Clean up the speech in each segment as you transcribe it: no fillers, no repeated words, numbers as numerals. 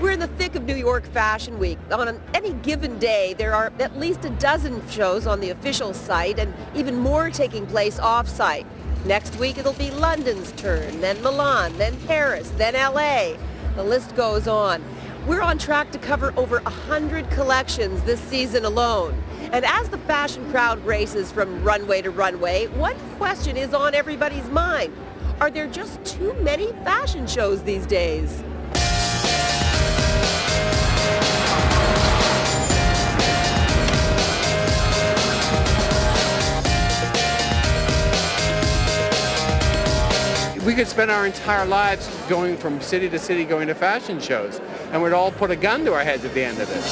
We're in the thick of New York Fashion Week. On any given day, there are at least a dozen shows on the official site and even more taking place off-site. Next week, it'll be London's turn, then Milan, then Paris, then LA. The list goes on. We're on track to cover over 100 collections this season alone. And as the fashion crowd races from runway to runway, one question is on everybody's mind. Are there just too many fashion shows these days? We could spend our entire lives going from city to city, going to fashion shows, and we'd all put a gun to our heads at the end of it.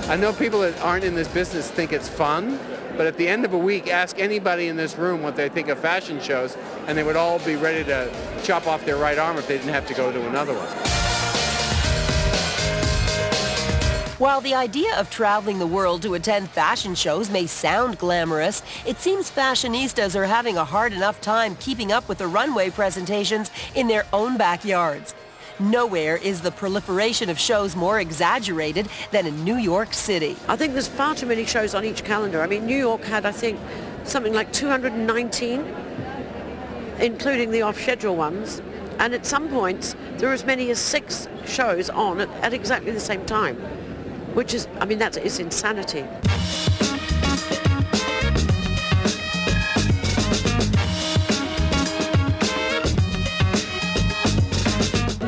I know people that aren't in this business think it's fun, but at the end of a week, ask anybody in this room what they think of fashion shows, and they would all be ready to chop off their right arm if they didn't have to go to another one. While the idea of traveling the world to attend fashion shows may sound glamorous, it seems fashionistas are having a hard enough time keeping up with the runway presentations in their own backyards. Nowhere is the proliferation of shows more exaggerated than in New York City. I think there's far too many shows on each calendar. I mean, New York had, I think, something like 219, including the off-schedule ones. And at some points, there are as many as 6 shows on at exactly the same time. Which is, I mean, that is insanity.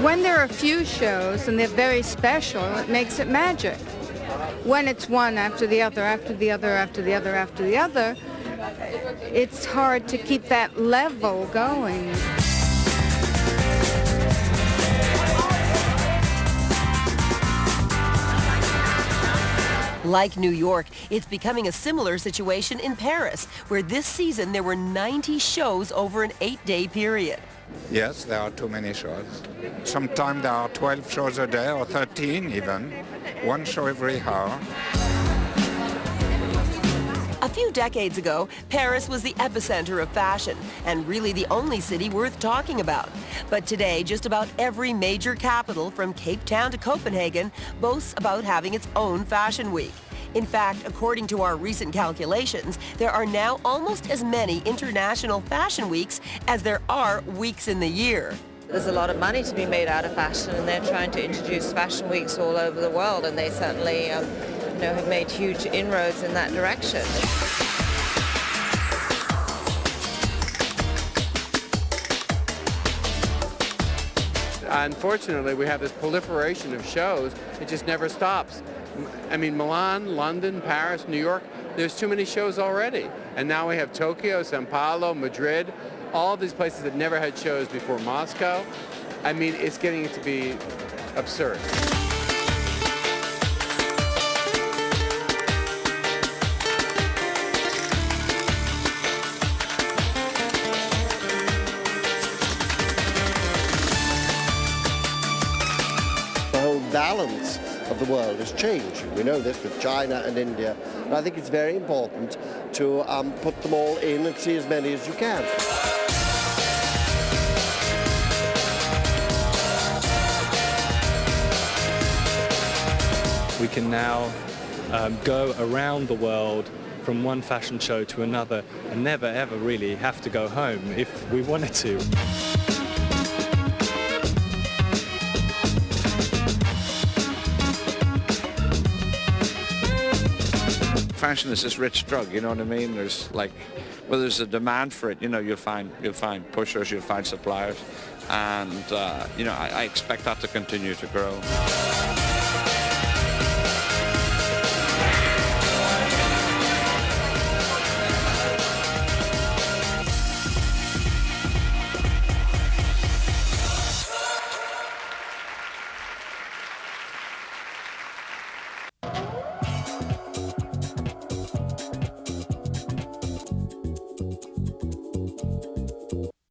When there are a few shows and they're very special, it makes it magic. When it's one after the other, after the other, after the other, after the other, it's hard to keep that level going. Like New York, it's becoming a similar situation in Paris, where this season there were 90 shows over an 8-day period. Yes, there are too many shows. Sometimes there are 12 shows a day, or 13 even. One show every hour. A few decades ago, Paris was the epicenter of fashion, and really the only city worth talking about. But today, just about every major capital, from Cape Town to Copenhagen, boasts about having its own fashion week. In fact, according to our recent calculations, there are now almost as many international fashion weeks as there are weeks in the year. There's a lot of money to be made out of fashion, and they're trying to introduce fashion weeks all over the world, and they certainly have made huge inroads in that direction. Unfortunately, we have this proliferation of shows. It just never stops. I mean, Milan, London, Paris, New York, there's too many shows already. And now we have Tokyo, Sao Paulo, Madrid, all these places that never had shows before, Moscow. I mean, it's getting to be absurd. The whole balance of the world is changing. We know this with China and India. And I think it's very important to put them all in and see as many as you can. We can now go around the world from one fashion show to another and never ever really have to go home if we wanted to. Fashion is this rich drug, you know what I mean? There's like, well, there's a demand for it. You know, you'll find pushers, you'll find suppliers, and I expect that to continue to grow.